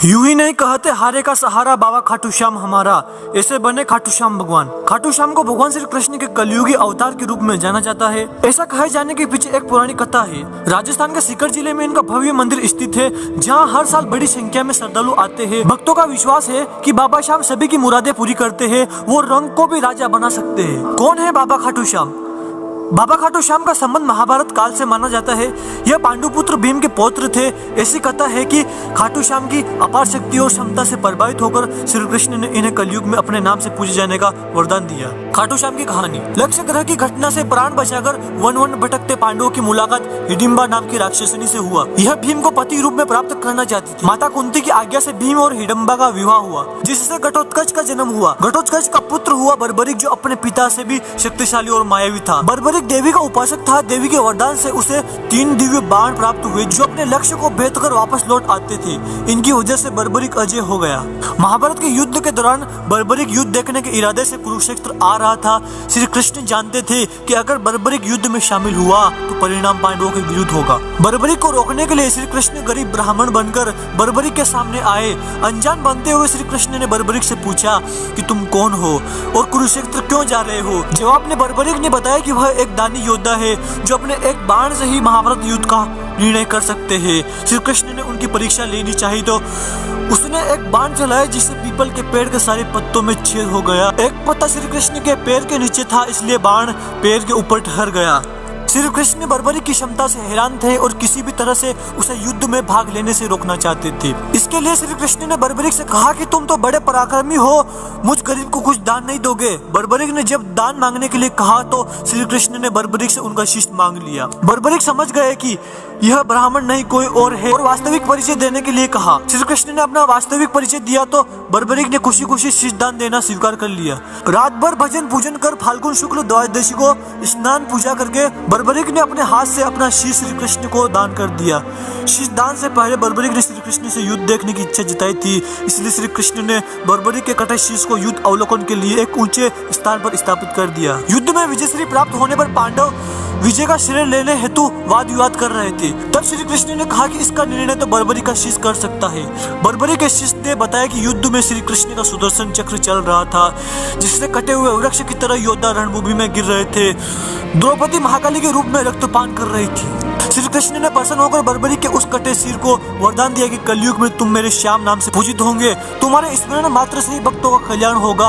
यूं ही नहीं कहते हारे का सहारा बाबा खाटू श्याम हमारा, ऐसे बने खाटू श्याम भगवान। खाटू श्याम को भगवान श्री कृष्ण के कलयुगी अवतार के रूप में जाना जाता है। ऐसा कहे जाने के पीछे एक पुरानी कथा है। राजस्थान के सीकर जिले में इनका भव्य मंदिर स्थित है, जहां हर साल बड़ी संख्या में श्रद्धालु आते हैं। भक्तों का विश्वास है कि बाबा श्याम सभी की मुरादें पूरी करते हैं, वो रंग को भी राजा बना सकते हैं। कौन है बाबा खाटू श्याम? बाबा खाटू श्याम का संबंध महाभारत काल से माना जाता है। यह पांडुपुत्र भीम के पौत्र थे। ऐसी कथा है कि खाटू श्याम की अपार शक्ति और क्षमता से प्रभावित होकर श्री कृष्ण ने इन्हें कलयुग में अपने नाम से पूजे जाने का वरदान दिया। खाटू श्याम की कहानी। लक्ष्य ग्रह की घटना से प्राण बचाकर वन वन भटकते पांडवों की मुलाकात हिडिंबा नाम की राक्षसनी से हुआ। यह भीम को पति रूप में प्राप्त करना चाहती थी। माता कुंती की आज्ञा से भीम और हिडिंबा का विवाह हुआ, जिससे घटोत्कच का जन्म हुआ। घटोत्कच का पुत्र हुआ बर्बरिक, जो अपने पिता से भी शक्तिशाली और मायावी था। बर्बरिक देवी का उपासक था। देवी के वरदान से उसे 3 दिव्य बाण प्राप्त हुए, जो अपने लक्ष्य को भेद कर वापस लौट आते थे। इनकी वजह से बर्बरिक अजय हो गया। महाभारत के युद्ध के दौरान बर्बरिक युद्ध देखने के इरादे से कुरुक्षेत्र आ रहा था। श्री कृष्ण जानते थे कि अगर बर्बरिक युद्ध में शामिल हुआ तो परिणाम पांडवों के विरुद्ध होगा। बर्बरिक को रोकने के लिए श्री कृष्ण गरीब ब्राह्मण बनकर बर्बरिक के सामने आए। अनजान बनते हुए श्री कृष्ण ने बर्बरिक से पूछा कि तुम कौन हो और कुरुक्षेत्र क्यों जा रहे हो? जवाब में बर्बरिक ने बताया कि वह एक दानी योद्धा है, जो अपने एक बाण से ही महाभारत युद्ध का निर्णय कर सकते हैं। श्री कृष्ण ने उनकी परीक्षा लेनी चाहिए तो उसने एक बाण चलाया, जिससे पीपल के पेड़ के सारे पत्तों में छेद हो गया। एक पत्ता श्री कृष्ण के पैर के नीचे था, इसलिए बाण पैर के ऊपर ठहर गया। श्री कृष्ण बर्बरिक की क्षमता से हैरान थे और किसी भी तरह से उसे युद्ध में भाग लेने से रोकना चाहते थे। इसके लिए श्री कृष्ण ने बर्बरिक से कहा कि तुम तो बड़े पराक्रमी हो, मुझ गरीब को कुछ दान नहीं दोगे? बर्बरिक ने जब दान मांगने के लिए कहा तो श्री कृष्ण ने बर्बरिक से उनका शीश मांग लिया। बर्बरिक समझ गए कि यह ब्राह्मण नहीं कोई और है और वास्तविक परिचय देने के लिए कहा। श्री कृष्ण ने अपना वास्तविक परिचय दिया तो बर्बरिक ने खुशी खुशी शीश दान देना स्वीकार कर लिया। रात भर भजन पूजन कर फाल्गुन शुक्ल द्वादशी को स्नान पूजा करके बर्बरिक ने अपने हाथ से अपना शीश श्री कृष्ण को दान कर दिया। शीश दान से पहले बर्बरिक ने श्री कृष्ण से युद्ध देखने की इच्छा जताई थी, इसलिए श्री कृष्ण ने बर्बरिक के कटे शीश को युद्ध अवलोकन के लिए एक ऊंचे स्थान पर स्थापित कर दिया। युद्ध में विजयश्री प्राप्त होने पर पांडव विजय का श्रेय लेने हेतु वाद विवाद कर रहे थे। तब श्री कृष्ण ने कहा कि इसका निर्णय तो बर्बरिक का शीश कर सकता है। बर्बरिक के शीश ने बताया कि युद्ध में श्री कृष्ण का सुदर्शन चक्र चल रहा था, जिससे कटे हुए वृक्ष की तरह योद्धा रणभूमि में गिर रहे थे। द्रौपदी महाकाली के रूप में रक्तपान कर रही थी। श्री कृष्ण ने प्रसन्न होकर बर्बरिक के उस कटे सिर को वरदान दिया कि कलयुग में तुम मेरे श्याम नाम से पूजित होंगे। तुम्हारे स्मरण मात्र से ही भक्तों का कल्याण होगा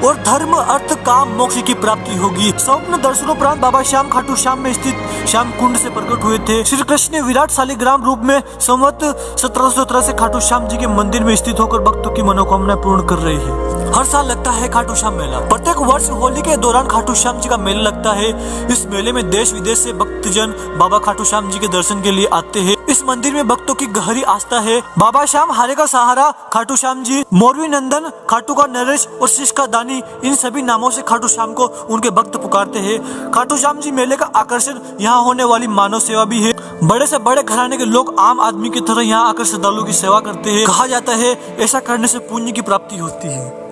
और धर्म अर्थ काम मोक्ष की प्राप्ति होगी। स्वप्न दर्शनों बाबा श्याम खाटू श्याम में स्थित श्याम कुंड से प्रकट हुए थे। श्री कृष्ण ने विराट शालिग्राम रूप में संवत 1717 से खाटू श्याम जी के मंदिर में स्थित होकर भक्तों की मनोकामना पूर्ण कर रहे हैं। हर साल लगता है खाटू श्याम मेला। प्रत्येक वर्ष होली के दौरान खाटू श्याम जी का मेला लगता है। इस मेले में देश विदेश से भक्तजन बाबा खाटू श्याम जी के दर्शन के लिए आते हैं। इस मंदिर में भक्तों की गहरी आस्था है। बाबा श्याम, हारे का सहारा खाटू श्याम जी, मोरवी नंदन, खाटू का नरेश और शीश का दानी, इन सभी नामों से खाटू श्याम को उनके भक्त पुकारते हैं। खाटू श्याम जी मेले का आकर्षण यहाँ होने वाली मानव सेवा भी है। बड़े से बड़े घराने के लोग आम आदमी की तरह यहाँ आकर श्रद्धालुओं की सेवा करते हैं। कहा जाता है ऐसा करने से पुण्य की प्राप्ति होती है।